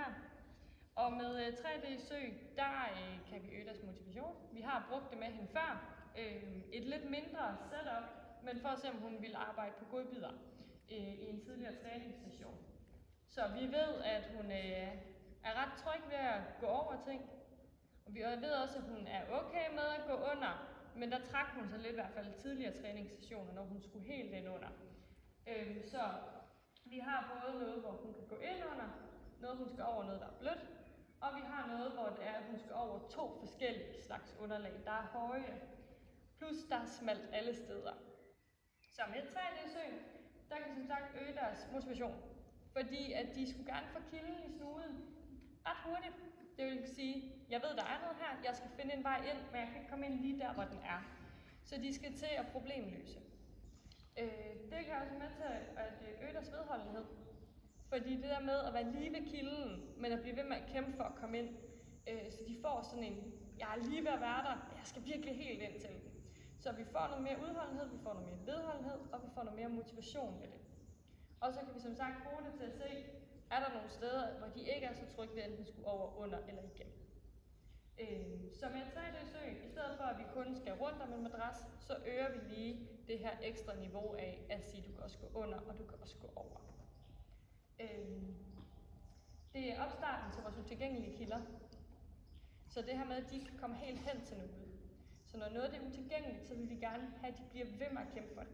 her. Og med 3D-søg, der kan vi øge deres motivation. Vi har brugt det med hende før. Et lidt mindre setup, men for at se, om hun ville arbejde på godbidder i en tidligere træningssession. Så vi ved, at hun er ret tryg ved at gå over ting. Og vi ved også, at hun er okay med at gå under, men der trak hun sig lidt i hvert fald tidligere træningssessioner, når hun skulle helt ind under. Så vi har både noget, hvor hun kan gå ind under, noget hun skal over noget, der er blødt, og vi har noget, hvor det er, at hun skal over 2 forskellige slags underlag. Der er høje, plus der er smalt alle steder. Så med 3D-søg, der kan som sagt øge deres motivation, fordi at de skulle gerne få kilden i snuden ret hurtigt. Det vil sige, jeg ved, der er noget her, jeg skal finde en vej ind, men jeg kan ikke komme ind lige der, hvor den er. Så de skal til at problemløse. Det kan også med til at øge deres vedholdenhed. Fordi det der med at være lige ved kilden, men at blive ved med at kæmpe for at komme ind, så de får sådan en, jeg er lige ved at være der, jeg skal virkelig helt ind til den. Så vi får noget mere udholdenhed, vi får noget mere vedholdenhed, og vi får noget mere motivation med det. Og så kan vi som sagt bruge det til at se, er der nogle steder, hvor de ikke er så trygge ved, enten skulle over, under eller igennem. Så med 3D-søg, i stedet for at vi kun skal rundt om en madras, så øger vi lige det her ekstra niveau af at sige, at du kan også gå under, og du kan også gå over. Det er opstarten til vores utilgængelige kilder. Så det her med, at de kan komme helt hen til noget. Så når noget er utilgængeligt, så vil vi gerne have, at de bliver ved med at kæmpe for det.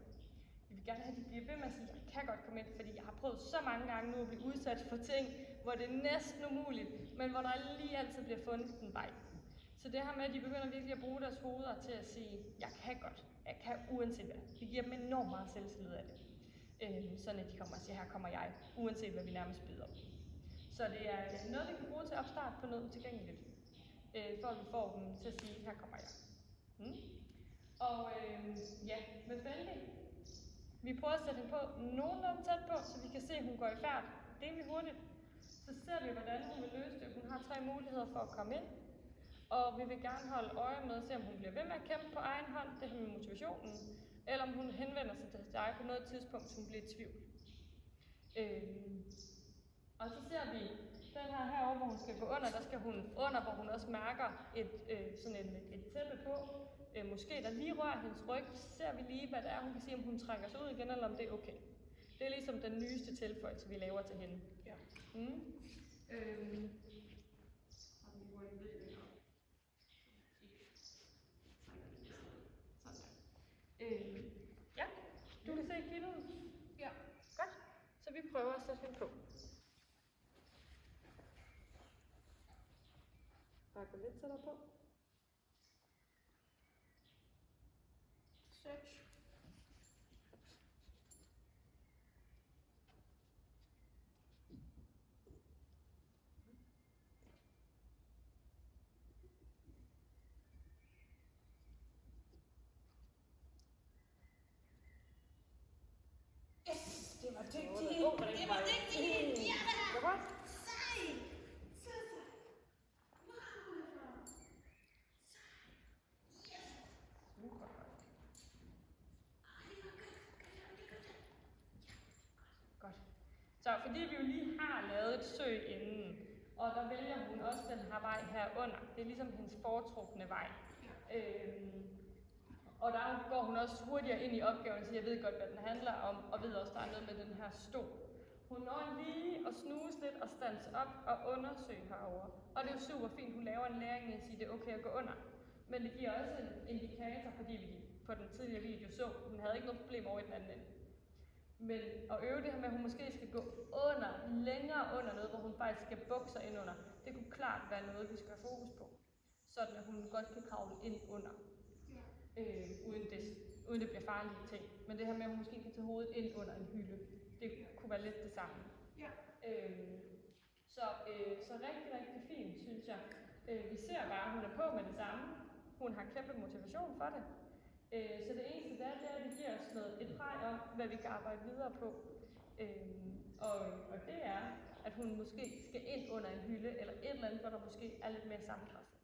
Vi vil gerne have, at de bliver ved med at sige, at jeg kan godt komme ind, fordi jeg har prøvet så mange gange nu at blive udsat for ting, hvor det er næsten umuligt, men hvor der lige altid bliver fundet en vej. Så det her med, at de begynder virkelig at bruge deres hoveder til at sige, jeg kan godt, jeg kan uanset hvad. Vi giver dem enormt meget selvtillid af det. Sådan at de kommer og siger, her kommer jeg, uanset hvad vi nærmest byder om. Så det er noget, vi kan bruge til opstart på noget utilgængeligt, for at vi får dem til at sige, her kommer jeg. Og ja, med Fendi, vi prøver at sætte hende på nogenlunde tæt på, så vi kan se, at hun går i færd rimelig hurtigt. Så ser vi, hvordan hun vil løse det. Hun har 3 muligheder for at komme ind. Og vi vil gerne holde øje med at se, om hun bliver ved med at kæmpe på egen hånd, det her med motivationen, eller om hun henvender sig til dig på noget tidspunkt, så hun bliver i tvivl. Og så ser vi den her herovre, hvor hun skal gå under, der skal hun under, hvor hun også mærker et tæppe på. Måske der lige rører hendes ryg, så ser vi lige, hvad det er, hun kan sige, om hun trækker sig ud igen, eller om det er okay. Det er ligesom den nyeste tilføjelse, vi laver til hende. Ja. Ja, du kan se kilden. Ja. Godt. Så vi prøver at sætte hende på. Bare gå lidt tættere på. 6. Yes, det var dygtigt. Det var dygtigt. Ja. Det var Sej. Så. super. Godt. Så fordi vi jo lige har lavet et søg inden, og der vælger hun også den her vej herunder. Det er ligesom hendes foretrukne vej. Og der går hun også hurtigere ind i opgaven, så jeg ved godt, hvad den handler om, og ved også, der er noget med den her stol. Hun når lige at snuse lidt og standse op og undersøge herovre. Og det er jo super fint, hun laver en læring i at sige, at det er okay at gå under. Men det giver også en indikator, fordi vi på den tidligere video så, hun havde ikke noget problem over i den anden ende. Men at øve det her med, at hun måske skal gå under, længere under noget, hvor hun faktisk skal bukke sig ind under, det kunne klart være noget, vi skal have fokus på. Sådan at hun godt kan kravle ind under. Uden det bliver farlige ting. Men det her med, at hun måske kan tage hovedet ind under en hylde, det kunne være lidt det samme. Ja. Så rigtig, rigtig fint, synes jeg. Vi ser bare, at hun er på med det samme. Hun har kæmpe motivation for det. Så det eneste det er, at det giver os et præg om, hvad vi kan arbejde videre på. Og det er, at hun måske skal ind under en hylde, eller et eller andet, hvor der måske er lidt mere sammenpresset.